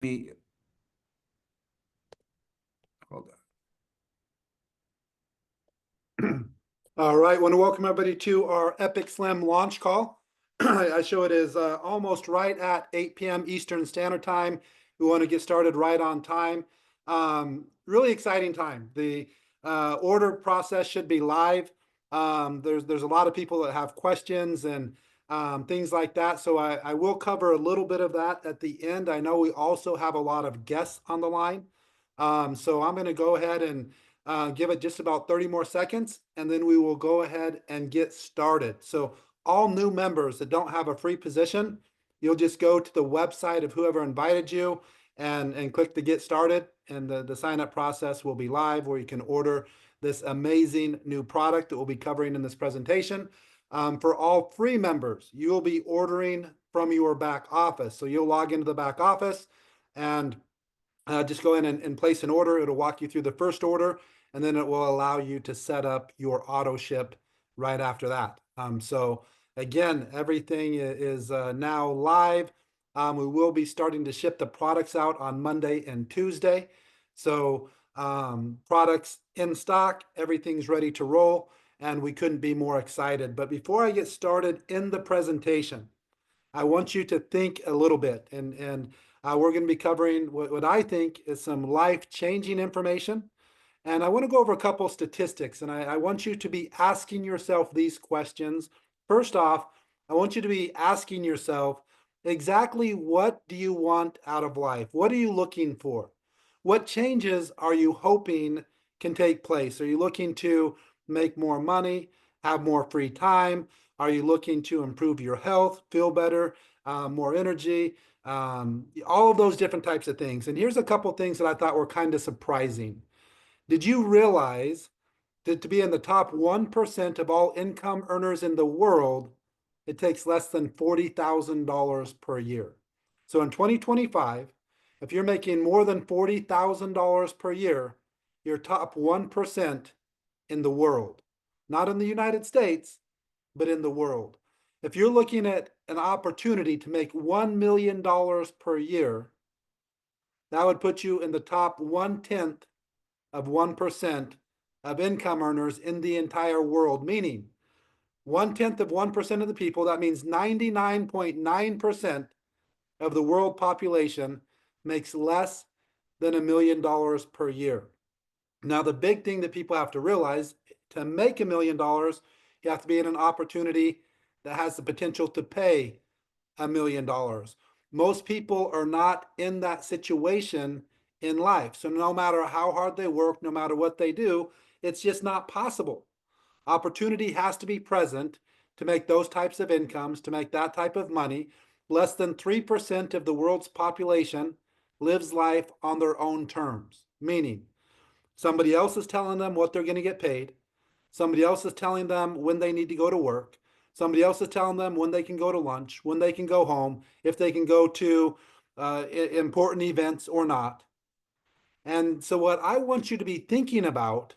Hold on. All right, want to welcome everybody to our EpicSlim launch call. I show it is almost right at 8 p.m. Eastern Standard Time. We want to get started right on time. Really exciting time. The order process should be live. There's a lot of people that have questions and things like that. So I will cover a little bit of that at the end. I know we also have a lot of guests on the line. So I'm going to go ahead and give it just about 30 more seconds, and then we will go ahead and get started. So all new members that don't have a free position, you'll just go to the website of whoever invited you and click to get started, and the sign-up process will be live where you can order this amazing new product that we'll be covering in this presentation. For all free members, you will be ordering from your back office. So you'll log into the back office and just go in and place an order. It'll walk you through the first order, and then it will allow you to set up your auto ship right after that. So again, everything is now live. We will be starting to ship the products out on Monday and Tuesday. So products in stock, everything's ready to roll, and we couldn't be more excited. But before I get started in the presentation, I want you to think a little bit, and we're going to be covering what I think is some life-changing information. And I want to go over a couple of statistics, and I want you to be asking yourself these questions. First off, I want you to be asking yourself, exactly what do you want out of life? What are you looking for? What changes are you hoping can take place? Are you looking to make more money, have more free time? Are you looking to improve your health, feel better, more energy? All of those different types of things. And here's a couple of things that I thought were kind of surprising. Did you realize that to be in the top 1% of all income earners in the world, it takes less than $40,000 per year? So in 2025, if you're making more than $40,000 per year, you're top 1% in the world. Not in the United States, but in the world. If you're looking at an opportunity to make $1 million per year, that would put you in the top 1/10 of 1% of income earners in the entire world, meaning 1/10 of 1% of the people. That means 99.9% of the world population makes less than $1 million per year. Now, the big thing that people have to realize, to make $1 million, you have to be in an opportunity that has the potential to pay $1 million. Most people are not in that situation in life. So no matter how hard they work, no matter what they do, it's just not possible. Opportunity has to be present to make those types of incomes, to make that type of money. Less than 3% of the world's population lives life on their own terms, meaning somebody else is telling them what they're going to get paid. Somebody else is telling them when they need to go to work. Somebody else is telling them when they can go to lunch, when they can go home, if they can go to important events or not. And so what I want you to be thinking about,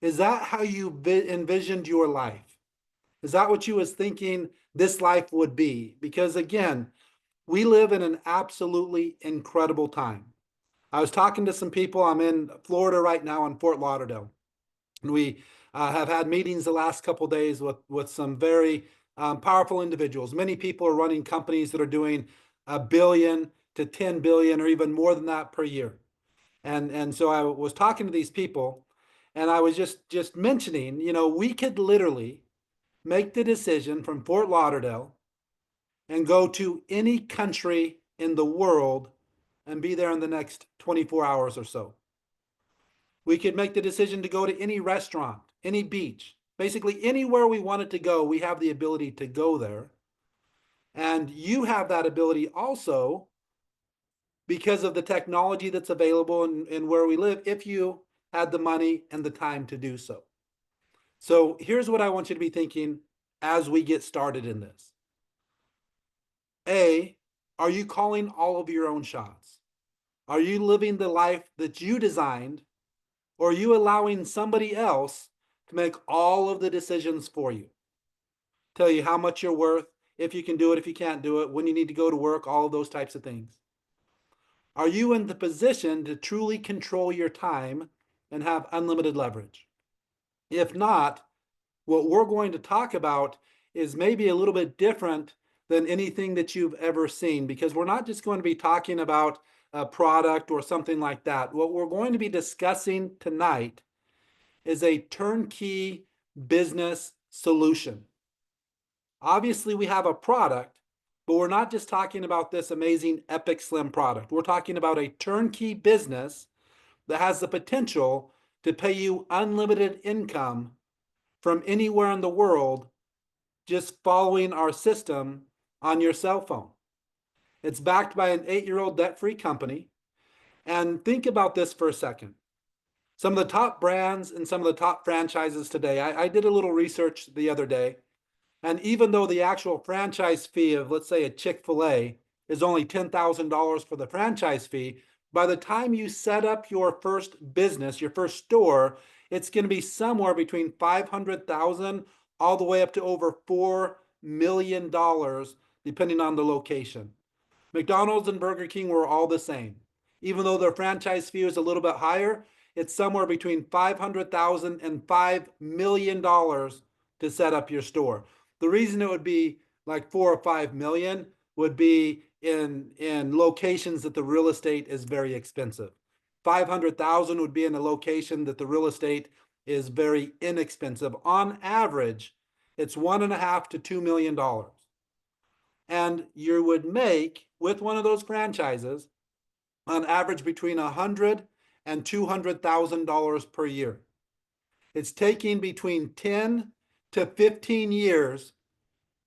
is that how you envisioned your life? Is that what you was thinking this life would be? Because again, we live in an absolutely incredible time. I was talking to some people. I'm in Florida right now in Fort Lauderdale. And we have had meetings the last couple of days with some very powerful individuals. Many people are running companies that are doing $1 billion to 10 billion or even more than that per year. And so I was talking to these people, and I was just mentioning, we could literally make the decision from Fort Lauderdale and go to any country in the world and be there in the next 24 hours or so. We could make the decision to go to any restaurant, any beach, basically anywhere we wanted to go, we have the ability to go there. And you have that ability also because of the technology that's available in where we live, if you had the money and the time to do so. So here's what I want you to be thinking as we get started in this. A, are you calling all of your own shots? Are you living the life that you designed, or are you allowing somebody else to make all of the decisions for you? Tell you how much you're worth, if you can do it, if you can't do it, when you need to go to work, all of those types of things. Are you in the position to truly control your time and have unlimited leverage? If not, what we're going to talk about is maybe a little bit different than anything that you've ever seen, because we're not just going to be talking about a product or something like that. What we're going to be discussing tonight is a turnkey business solution. Obviously, we have a product, but we're not just talking about this amazing EpicSlim product. We're talking about a turnkey business that has the potential to pay you unlimited income from anywhere in the world just following our system on your cell phone. It's backed by an 8-year-old debt-free company. And think about this for a second. Some of the top brands and some of the top franchises today, I did a little research the other day, and even though the actual franchise fee of, let's say, a Chick-fil-A is only $10,000 for the franchise fee, by the time you set up your first business, your first store, it's going to be somewhere between $500,000 all the way up to over $4 million, depending on the location. McDonald's and Burger King were all the same. Even though their franchise fee is a little bit higher, it's somewhere between $500,000 and $5 million to set up your store. The reason it would be like 4 or 5 million would be in locations that the real estate is very expensive. 500,000 would be in a location that the real estate is very inexpensive. On average, it's $1.5 to $2 million. And you would make, with one of those franchises, on average between $100,000 and $200,000 per year. It's taking between 10 to 15 years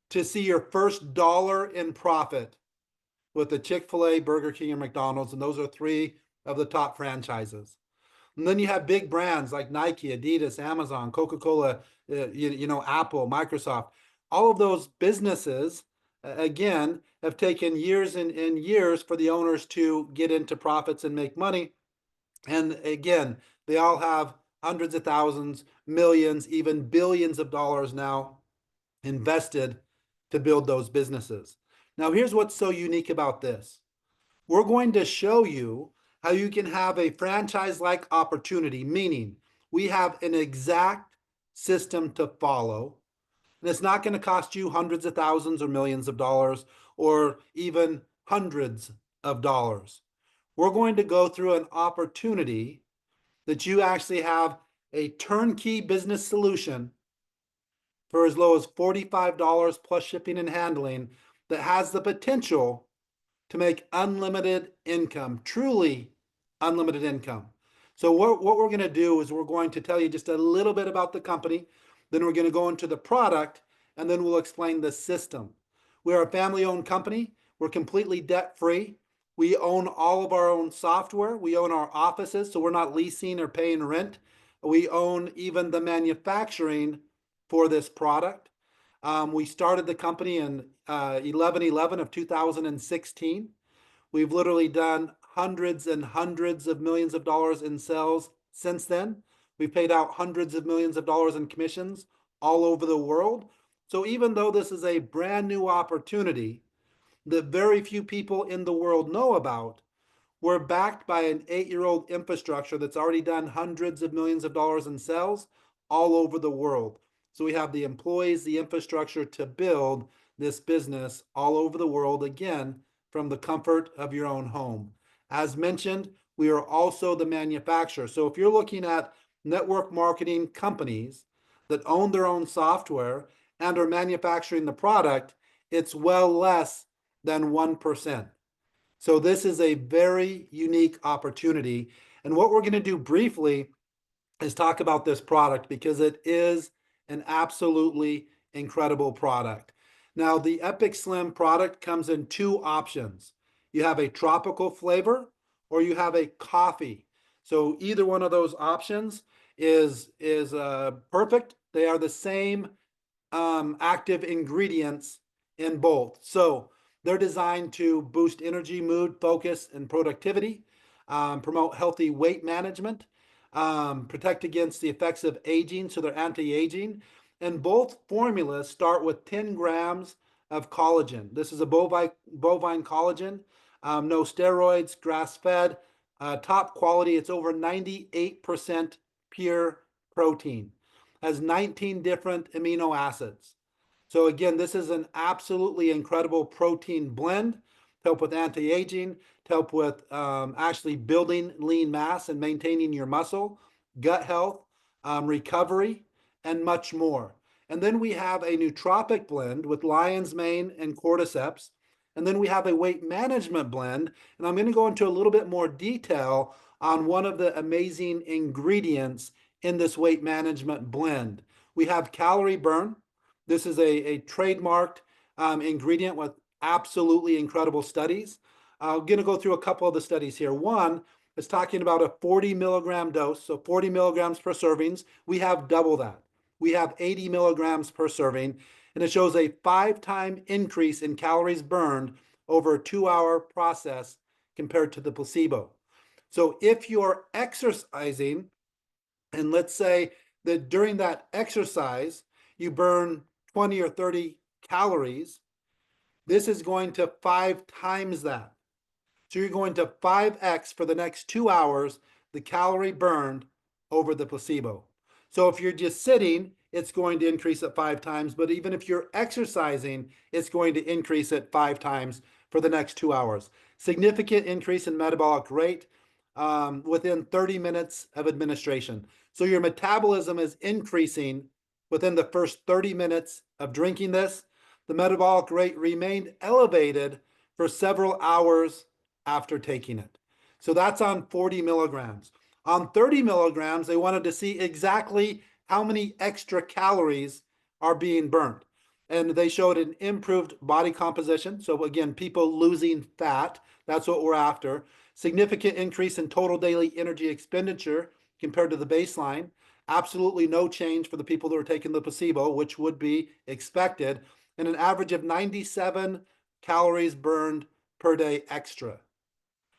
to see your first dollar in profit with the Chick-fil-A, Burger King, and McDonald's, and those are 3 of the top franchises. And then you have big brands like Nike, Adidas, Amazon, Coca-Cola, Apple, Microsoft. All of those businesses, again, have taken years and years for the owners to get into profits and make money. And again, they all have hundreds of thousands, millions, even billions of dollars now invested to build those businesses. Now, here's what's so unique about this. We're going to show you how you can have a franchise-like opportunity, meaning we have an exact system to follow, and it's not going to cost you hundreds of thousands or millions of dollars or even hundreds of dollars. We're going to go through an opportunity that you actually have a turnkey business solution for as low as $45 plus shipping and handling that has the potential to make unlimited income, truly unlimited income. So what we're going to do is we're going to tell you just a little bit about the company, then we're going to go into the product, and then we'll explain the system. We are a family-owned company. We're completely debt-free. We own all of our own software. We own our offices, so we're not leasing or paying rent. We own even the manufacturing for this product. We started the company in 11/11 of 2016. We've literally done hundreds and hundreds of millions of dollars in sales since then. We've paid out hundreds of millions of dollars in commissions all over the world. So even though this is a brand new opportunity that very few people in the world know about, we're backed by an 8-year-old infrastructure that's already done hundreds of millions of dollars in sales all over the world. So we have the employees, the infrastructure to build this business all over the world, again, from the comfort of your own home. As mentioned, we are also the manufacturer. So if you're looking at network marketing companies that own their own software and are manufacturing the product, it's well less than 1%. So this is a very unique opportunity. And what we're going to do briefly is talk about this product because it is an absolutely incredible product. Now, the EpicSlim product comes in 2 options. You have a tropical flavor or you have a coffee. So either one of those options is perfect. They are the same active ingredients in both. So they're designed to boost energy, mood, focus, and productivity, promote healthy weight management, protect against the effects of aging, so they're anti-aging. And both formulas start with 10 grams of collagen. This is a bovine collagen. no steroids, grass-fed, top quality. It's over 98% pure protein, has 19 different amino acids. So again, this is an absolutely incredible protein blend to help with anti-aging, to help with actually building lean mass and maintaining your muscle, gut health, recovery, and much more. And then we have a nootropic blend with lion's mane and cordyceps. And then we have a weight management blend. And I'm going to go into a little bit more detail on one of the amazing ingredients in this weight management blend. We have CaloriBurn. This is a trademarked ingredient with absolutely incredible studies. I'm going to go through a couple of the studies here. One is talking about a 40 milligram dose, so 40 milligrams per servings. We have double that. We have 80 milligrams per serving, and it shows a 5-time increase in calories burned over a 2-hour process compared to the placebo. So if you're exercising, and let's say that during that exercise, you burn 20 or 30 calories, this is going to 5 times that. So you're going to 5x for the next 2 hours the calorie burned over the placebo. So if you're just sitting, it's going to increase it 5 times. But even if you're exercising, it's going to increase it 5 times for the next 2 hours. Significant increase in metabolic rate within 30 minutes of administration. So your metabolism is increasing within the first 30 minutes of drinking this. The metabolic rate remained elevated for several hours after taking it. So that's on 40 milligrams. On 30 milligrams, they wanted to see exactly how many extra calories are being burned. And they showed an improved body composition. So again, people losing fat, that's what we're after. Significant increase in total daily energy expenditure compared to the baseline. Absolutely no change for the people that are taking the placebo, which would be expected, and an average of 97 calories burned per day extra.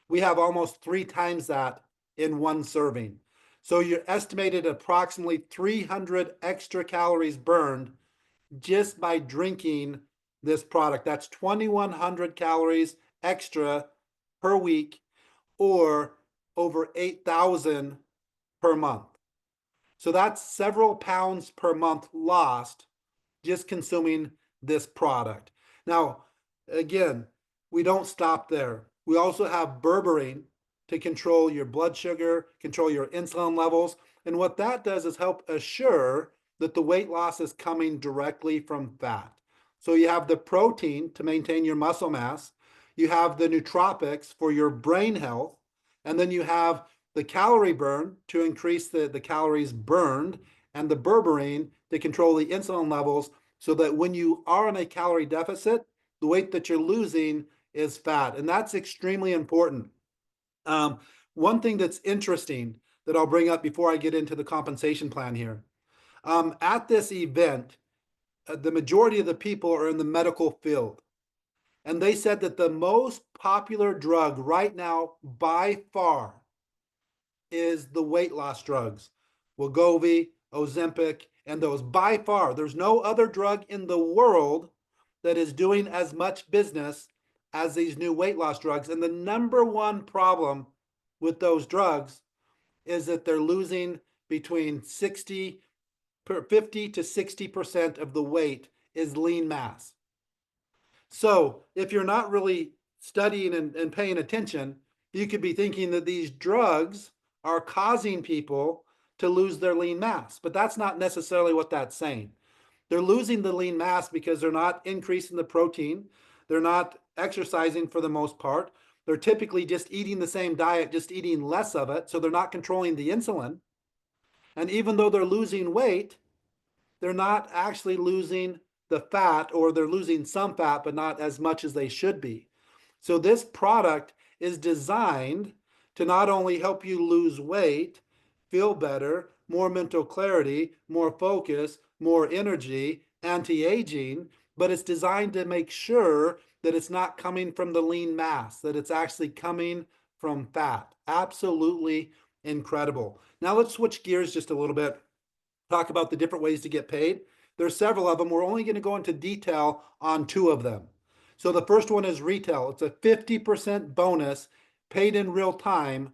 We have almost 3 times that in one serving. So you're estimated approximately 300 extra calories burned just by drinking this product. That's 2,100 calories extra per week, or over 8,000 per month. So that's several pounds per month lost just consuming this product. Now, again, we don't stop there. We also have berberine to control your blood sugar, control your insulin levels. And what that does is help assure that the weight loss is coming directly from fat. So you have the protein to maintain your muscle mass, you have the nootropics for your brain health, and then you have the calorie burn to increase the calories burned, and the berberine to control the insulin levels, so that when you are on a calorie deficit, the weight that you're losing is fat. And that's extremely important. One thing that's interesting that I'll bring up before I get into the compensation plan here. At this event, the majority of the people are in the medical field. And they said that the most popular drug right now by far is the weight loss drugs, Wegovy, Ozempic, and those. By far, there's no other drug in the world that is doing as much business as these new weight loss drugs. And the number one problem with those drugs is that they're losing between 50 to 60% of the weight is lean mass. So if you're not really studying and paying attention, you could be thinking that these drugs are causing people to lose their lean mass, but that's not necessarily what that's saying. They're losing the lean mass because they're not increasing the protein. They're not exercising for the most part. They're typically just eating the same diet, just eating less of it. So they're not controlling the insulin. And even though they're losing weight, they're not actually losing the fat, or they're losing some fat, but not as much as they should be. So this product is designed to not only help you lose weight, feel better, more mental clarity, more focus, more energy, anti-aging, but it's designed to make sure that it's not coming from the lean mass, that it's actually coming from fat. Absolutely incredible. Now let's switch gears just a little bit, talk about the different ways to get paid. There's several of them. We're only going to go into detail on 2 of them. So the first one is retail. It's a 50% bonus paid in real time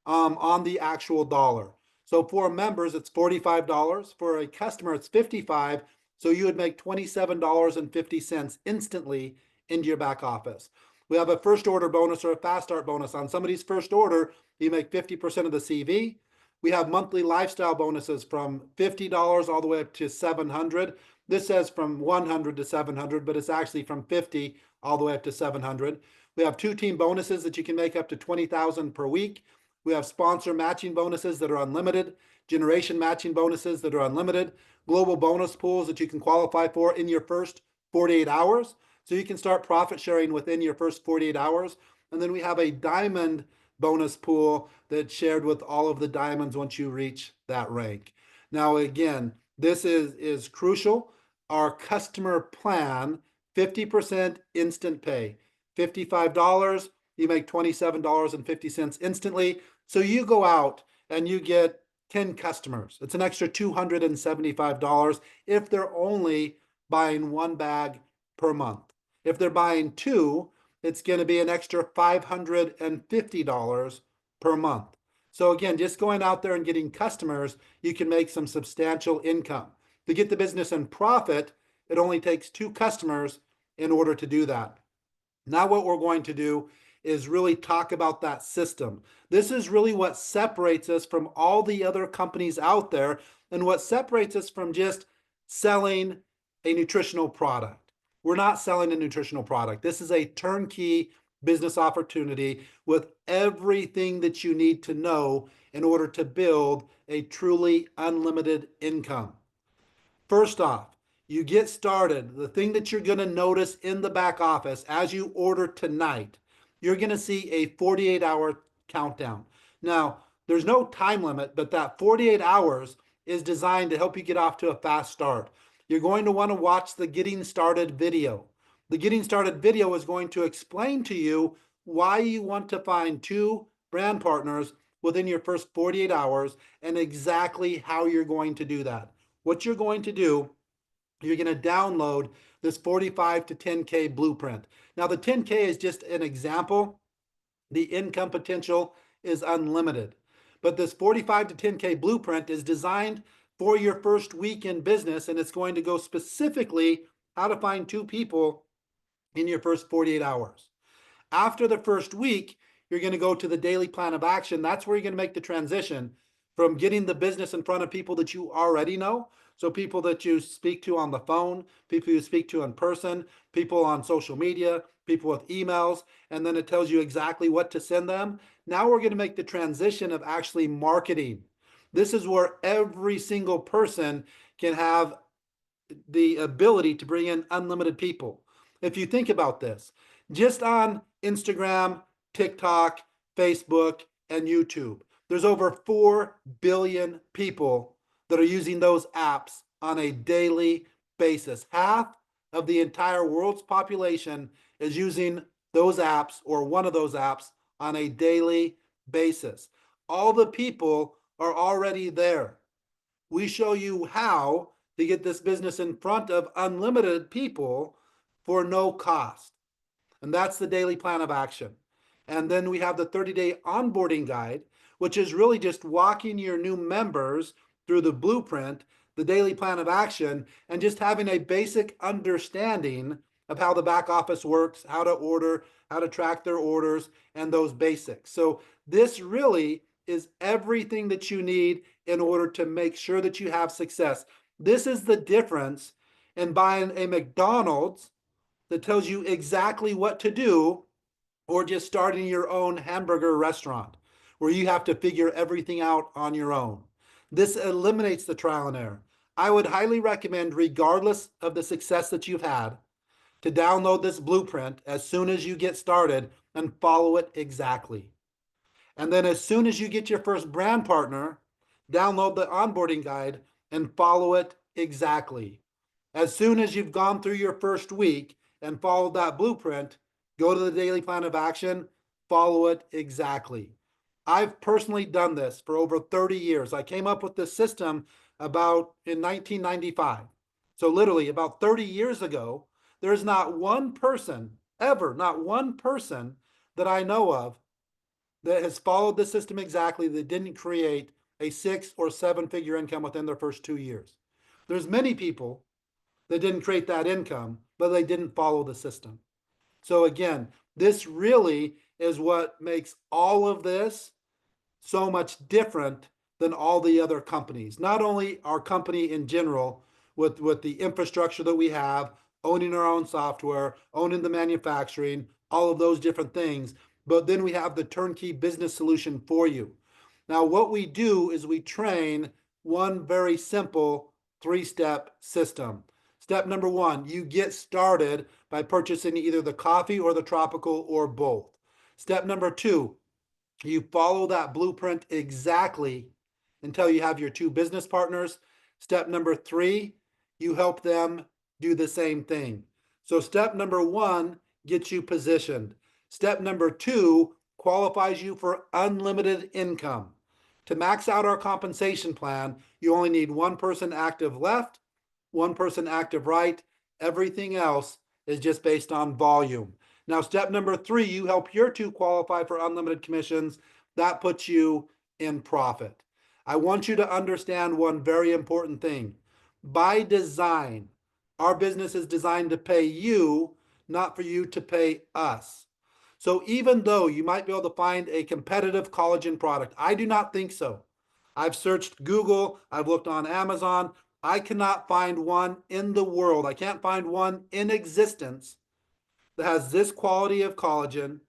on the actual dollar. So for members, it's $45. For a customer, it's $55. So you would make $27.50 instantly into your back office. We have a first order bonus or a fast start bonus. On somebody's first order, you make 50% of the CV. We have monthly lifestyle bonuses from $50 all the way up to $700. This says from 100 to 700, but it's actually from 50 all the way up to 700. We have 2-team bonuses that you can make up to 20,000 per week. We have sponsor matching bonuses that are unlimited, generation matching bonuses that are unlimited, global bonus pools that you can qualify for in your first 48 hours. So you can start profit sharing within your first 48 hours. And then we have a diamond bonus pool that's shared with all of the diamonds once you reach that rank. Now, again, this is crucial. Our customer plan, 50% instant pay, $55, you make $27.50 instantly. So you go out and you get 10 customers. It's an extra $275 if they're only buying 1 bag per month. If they're buying 2, it's going to be an extra $550 per month. So again, just going out there and getting customers, you can make some substantial income. To get the business in profit, it only takes 2 customers in order to do that. Now what we're going to do is really talk about that system. This is really what separates us from all the other companies out there and what separates us from just selling a nutritional product. We're not selling a nutritional product. This is a turnkey business opportunity with everything that you need to know in order to build a truly unlimited income. First off, you get started. The thing that you're going to notice in the back office as you order tonight, you're going to see a 48-hour countdown. Now, there's no time limit, but that 48 hours is designed to help you get off to a fast start. You're going to want to watch the Getting Started video. The Getting Started video is going to explain to you why you want to find 2 brand partners within your first 48 hours and exactly how you're going to do that. What you're going to do, you're going to download this 45 to 10K blueprint. Now the 10K is just an example. The income potential is unlimited. But this 45 to 10K blueprint is designed for your first week in business, and it's going to go specifically how to find 2 people in your first 48 hours. After the first week, you're going to go to the daily plan of action. That's where you're going to make the transition from getting the business in front of people that you already know. So people that you speak to on the phone, people you speak to in person, people on social media, people with emails, and then it tells you exactly what to send them. Now we're going to make the transition of actually marketing. This is where every single person can have the ability to bring in unlimited people. If you think about this, just on Instagram, TikTok, Facebook, and YouTube, there's over 4 billion people that are using those apps on a daily basis. Half of the entire world's population is using those apps or one of those apps on a daily basis. All the people are already there. We show you how to get this business in front of unlimited people for no cost. And that's the daily plan of action. And then we have the 30-day onboarding guide, which is really just walking your new members through the blueprint, the daily plan of action, and just having a basic understanding of how the back office works, how to order, how to track their orders, and those basics. So this really is everything that you need in order to make sure that you have success. This is the difference in buying a McDonald's that tells you exactly what to do or just starting your own hamburger restaurant where you have to figure everything out on your own. This eliminates the trial and error. I would highly recommend, regardless of the success that you've had, to download this blueprint as soon as you get started and follow it exactly. And then as soon as you get your first brand partner, download the onboarding guide and follow it exactly. As soon as you've gone through your first week and followed that blueprint, go to the daily plan of action, follow it exactly. I've personally done this for over 30 years. I came up with this system about in 1995. So literally about 30 years ago, there's not one person ever, not one person that I know of that has followed the system exactly that didn't create a 6 or 7-figure income within their first 2 years. There's many people that didn't create that income, but they didn't follow the system. So again, this really is what makes all of this so much different than all the other companies. Not only our company in general, with the infrastructure that we have, owning our own software, owning the manufacturing, all of those different things, but then we have the turnkey business solution for you. Now, what we do is we train one very simple 3-step system. Step number 1, you get started by purchasing either the coffee or the tropical or both. Step number 2, you follow that blueprint exactly until you have your 2 business partners. Step number 3, you help them do the same thing. So step number 1 gets you positioned. Step number 2 qualifies you for unlimited income. To max out our compensation plan, you only need 1 person active left, 1 person active right. Everything else is just based on volume. Now, step number 3, you help your 2 qualify for unlimited commissions. That puts you in profit. I want you to understand one very important thing. By design, our business is designed to pay you, not for you to pay us. So even though you might be able to find a competitive collagen product, I do not think so. I've searched Google, I've looked on Amazon. I cannot find one in the world. I can't find one in existence that has this quality of collagen,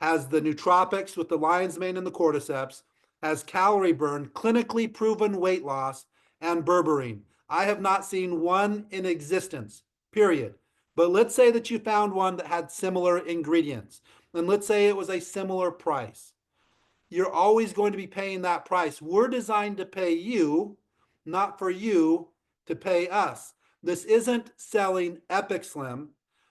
has the nootropics with the lion's mane and the cordyceps, has CaloriBurn, clinically proven weight loss, and berberine. I have not seen one in existence, period. But let's say that you found one that had similar ingredients, and let's say it was a similar price. You're always going to be paying that price. We're designed to pay you, not for you to pay us. This isn't selling EpicSlim.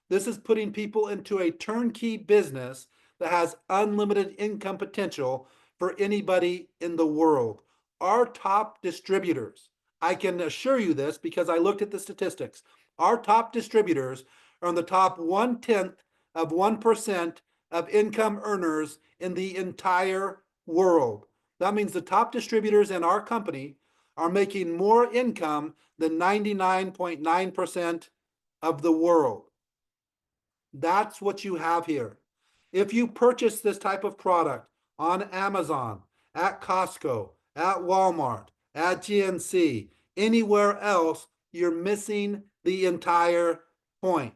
This is putting people into a turnkey business that has unlimited income potential for anybody in the world. Our top distributors, I can assure you this because I looked at the statistics. Our top distributors are in the top 1/10 of 1% of income earners in the entire world. That means the top distributors in our company are making more income than 99.9% of the world. That's what you have here. If you purchase this type of product on Amazon, at Costco, at Walmart, at GNC, anywhere else, you're missing the entire point.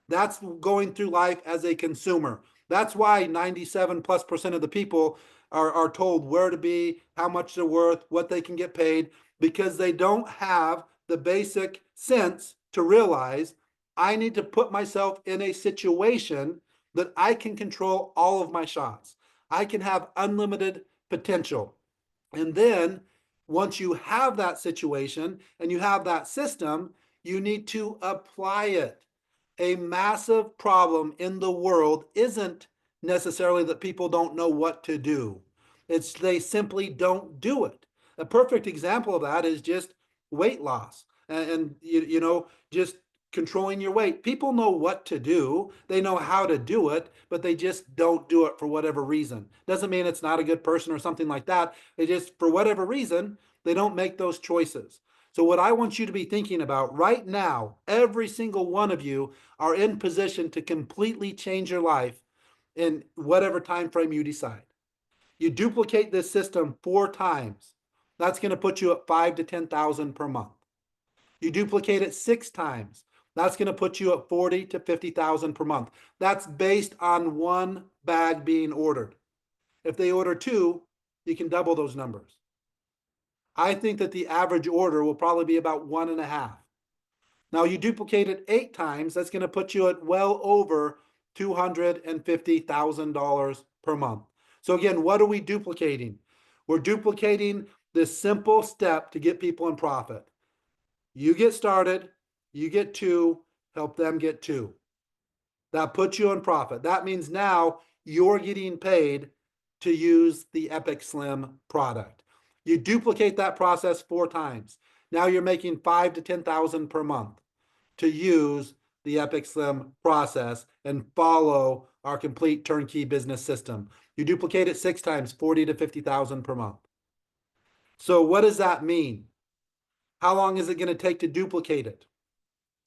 That's going through life as a consumer. That's why 97+% of the people are told where to be, how much they're worth, what they can get paid, because they don't have the basic sense to realize I need to put myself in a situation that I can control all of my shots. I can have unlimited potential. And then once you have that situation and you have that system, you need to apply it. A massive problem in the world isn't necessarily that people don't know what to do. It's they simply don't do it. A perfect example of that is just weight loss and just controlling your weight. People know what to do. They know how to do it, but they just don't do it for whatever reason. Doesn't mean it's not a good person or something like that. They just, for whatever reason, they don't make those choices. So what I want you to be thinking about right now, every single one of you are in position to completely change your life in whatever time frame you decide. You duplicate this system 4 times. That's going to put you at 5,000 to 10,000 per month. You duplicate it 6 times. That's going to put you at 40,000 to 50,000 per month. That's based on 1 bag being ordered. If they order 2, you can double those numbers. I think that the average order will probably be about 1.5. Now you duplicate it 8 times, that's going to put you at well over $250,000 per month. So again, what are we duplicating? We're duplicating this simple step to get people in profit. You get started, you get 2, help them get 2. That puts you in profit. That means now you're getting paid to use the EpicSlim product. You duplicate that process 4 times. Now you're making 5,000 to 10,000 per month to use the EpicSlim process and follow our complete turnkey business system. You duplicate it 6 times, 40 to 50,000 per month. So what does that mean? How long is it going to take to duplicate it?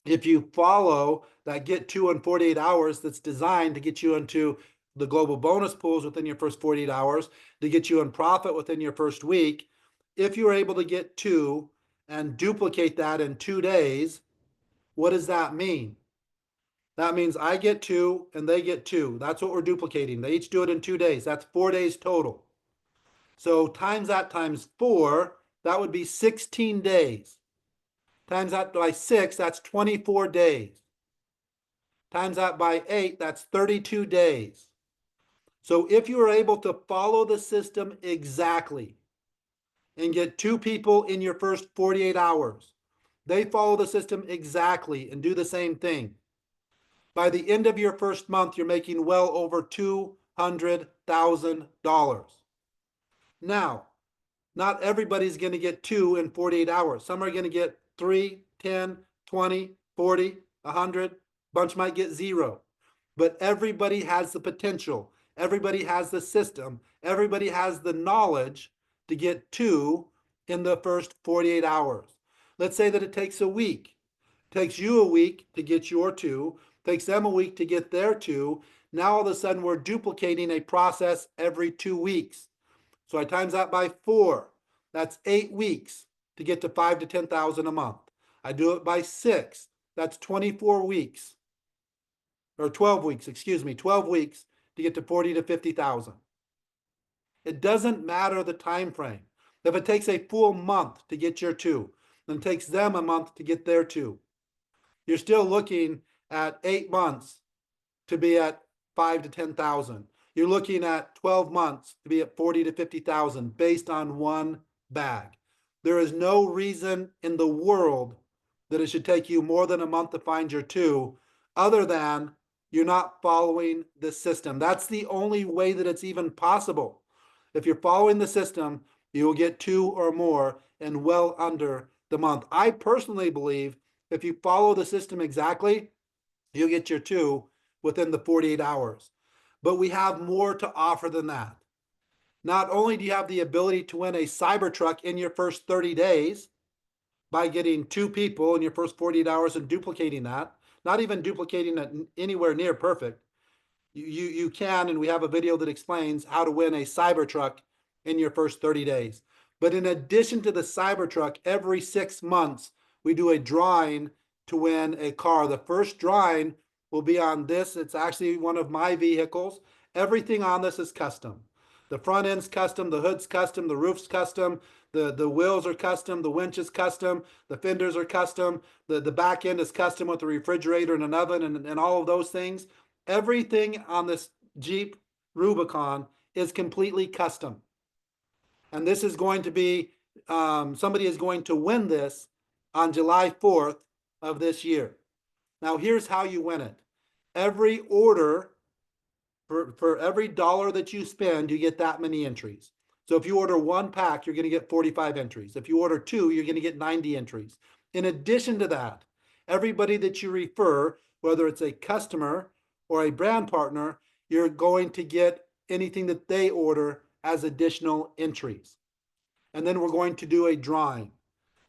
If you follow that get to in 48 hours, that's designed to get you into the global bonus pools within your first 48 hours, to get you in profit within your first week, if you're able to get to and duplicate that in 2 days, what does that mean? That means I get 2 and they get 2. That's what we're duplicating. They each do it in 2 days. That's 4 days total. So times that times 4, that would be 16 days. Times that by 6, that's 24 days. Times that by 8, that's 32 days. So if you are able to follow the system exactly and get 2 people in your first 48 hours, they follow the system exactly and do the same thing. By the end of your first month, you're making well over $200,000. Now, not everybody's going to get 2 in 48 hours. Some are going to get 3, 10, 20, 40, 100. Bunch might get 0. But everybody has the potential. Everybody has the system. Everybody has the knowledge to get 2 in the first 48 hours. Let's say that it takes a week. It takes you a week to get your 2. It takes them a week to get their 2. Now all of a sudden we're duplicating a process every 2 weeks. So I times that by 4. That's 8 weeks to get to 5 to 10,000 a month. I do it by 6. That's 24 weeks. Or 12 weeks, 12 weeks to get to 40 to 50,000. It doesn't matter the time frame. If it takes a full month to get your 2, then it takes them a month to get their 2. You're still looking at 8 months to be at 5 to 10,000. You're looking at 12 months to be at 40 to 50,000 based on one bag. There is no reason in the world that it should take you more than a month to find your 2, other than you're not following the system. That's the only way that it's even possible. If you're following the system, you will get 2 or more in well under the month. I personally believe if you follow the system exactly, you'll get your 2 within the 48 hours. But we have more to offer than that. Not only do you have the ability to win a Cybertruck in your first 30 days by getting 2 people in your first 48 hours and duplicating that, not even duplicating it anywhere near perfect. You can, and we have a video that explains how to win a Cybertruck in your first 30 days. But in addition to the Cybertruck, every 6 months, we do a drawing to win a car. The first drawing will be on this. It's actually one of my vehicles. Everything on this is custom. The front end's custom, the hood's custom, the roof's custom, the wheels are custom, the winch is custom, the fenders are custom, the back end is custom with a refrigerator and an oven and all of those things. Everything on this Jeep Rubicon is completely custom. And this is going to be, somebody is going to win this on July 4th of this year. Now here's how you win it. Every order, for every dollar that you spend, you get that many entries. So if you order 1 pack, you're going to get 45 entries. If you order 2, you're going to get 90 entries. In addition to that, everybody that you refer, whether it's a customer or a brand partner, you're going to get anything that they order as additional entries. And then we're going to do a drawing.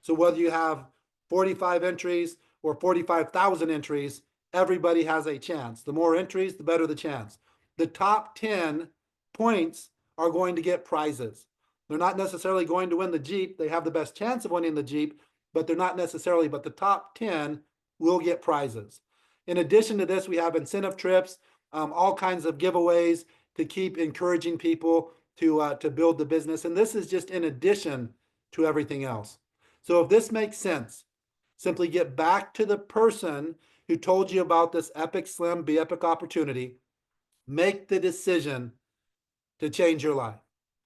So whether you have 45 entries or 45,000 entries, everybody has a chance. The more entries, the better the chance. The top 10 points are going to get prizes. They're not necessarily going to win the Jeep. They have the best chance of winning the Jeep, but they're not necessarily, but the top 10 will get prizes. In addition to this, we have incentive trips, all kinds of giveaways to keep encouraging people to build the business. And this is just in addition to everything else. So if this makes sense, simply get back to the person who told you about this EpicSlim Be Epic opportunity. Make the decision to change your life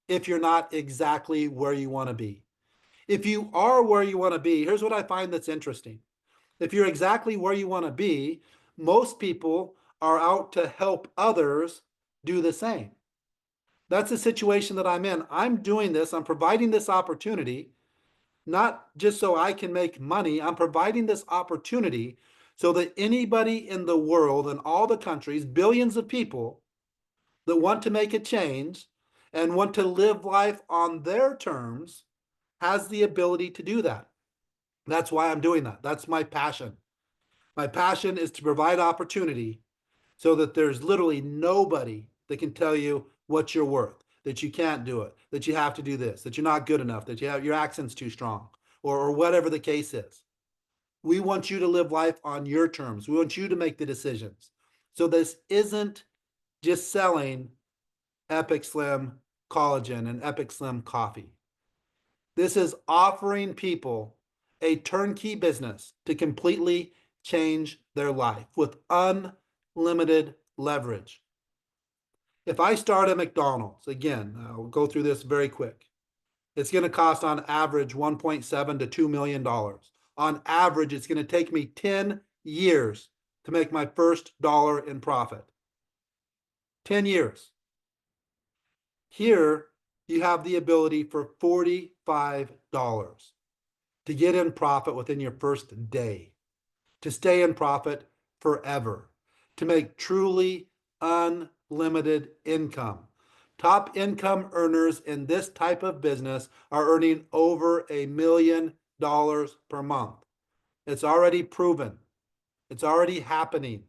if you're not exactly where you want to be. If you are where you want to be, here's what I find that's interesting. If you're exactly where you want to be, most people are out to help others do the same. That's the situation that I'm in. I'm doing this, I'm providing this opportunity, not just so I can make money. I'm providing this opportunity so that anybody in the world, in all the countries, billions of people that want to make a change and want to live life on their terms has the ability to do that. That's why I'm doing that. That's my passion. My passion is to provide opportunity so that there's literally nobody that can tell you what you're worth, that you can't do it, that you have to do this, that you're not good enough, that your accent's too strong, or whatever the case is. We want you to live life on your terms. We want you to make the decisions. So this isn't just selling EpicSlim Collagen and EpicSlim Coffee. This is offering people a turnkey business to completely change their life with unlimited leverage. If I start at McDonald's, again, I'll go through this very quick. It's going to cost on average $1.7 to $2 million. On average, it's going to take me 10 years to make my first dollar in profit. 10 years. Here, you have the ability for $45 to get in profit within your first day, to stay in profit forever, to make truly unlimited income. Top income earners in this type of business are earning over $1 million per month. It's already proven. It's already happening.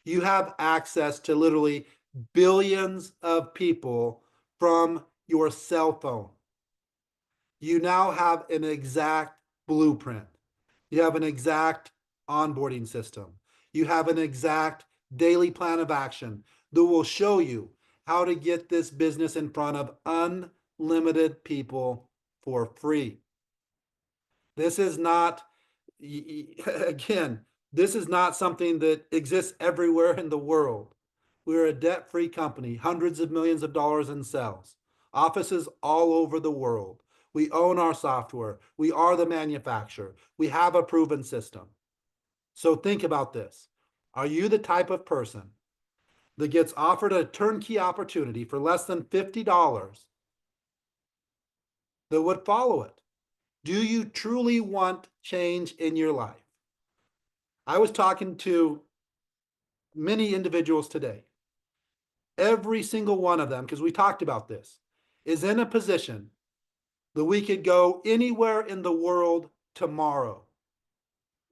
You have access to literally billions of people from your cell phone. You now have an exact blueprint. You have an exact onboarding system. You have an exact daily plan of action that will show you how to get this business in front of unlimited people for free. This is not, again, this is not something that exists everywhere in the world. We're a debt-free company, hundreds of millions of dollars in sales, offices all over the world. We own our software. We are the manufacturer. We have a proven system. So think about this. Are you the type of person that gets offered a turnkey opportunity for less than $50 that would follow it? Do you truly want change in your life? I was talking to many individuals today. Every single one of them, because we talked about this, is in a position that we could go anywhere in the world tomorrow.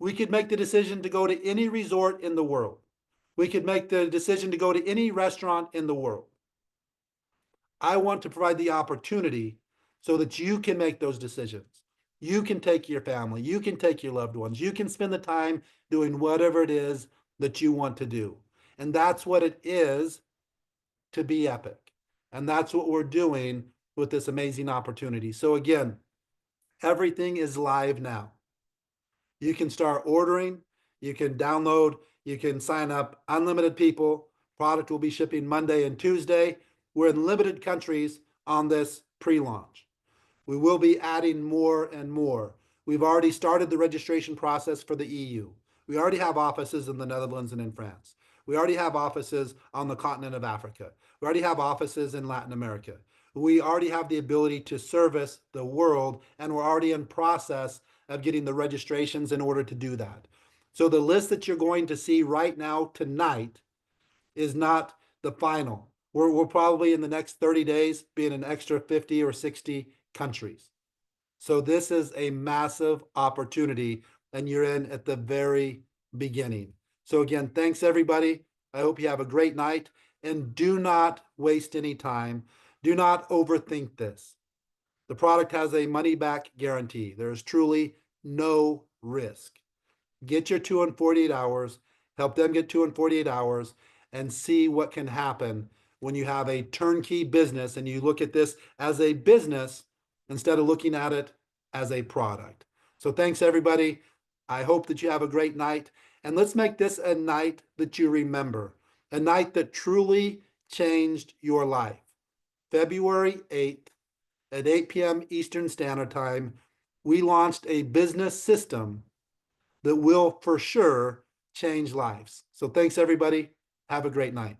We could make the decision to go to any resort in the world. We could make the decision to go to any restaurant in the world. I want to provide the opportunity so that you can make those decisions. You can take your family. You can take your loved ones. You can spend the time doing whatever it is that you want to do. And that's what it is to be epic. And that's what we're doing with this amazing opportunity. So again, everything is live now. You can start ordering, you can download, you can sign up, unlimited people. Product will be shipping Monday and Tuesday. We're in limited countries on this pre-launch. We will be adding more and more. We've already started the registration process for the EU. We already have offices in the Netherlands and in France. We already have offices on the continent of Africa. We already have offices in Latin America. We already have the ability to service the world, and we're already in process of getting the registrations in order to do that. So the list that you're going to see right now tonight is not the final. We're probably in the next 30 days be in an extra 50 or 60 countries. So this is a massive opportunity, and you're in at the very beginning. So again, thanks everybody. I hope you have a great night, and do not waste any time. Do not overthink this. The product has a money-back guarantee. There is truly no risk. Get your 2 in 48 hours, help them get 2 in 48 hours, and see what can happen when you have a turnkey business and you look at this as a business instead of looking at it as a product. So thanks everybody. I hope that you have a great night, and let's make this a night that you remember, a night that truly changed your life. February 8th at 8 p.m. Eastern Standard Time, we launched a business system that will for sure change lives. So thanks everybody. Have a great night.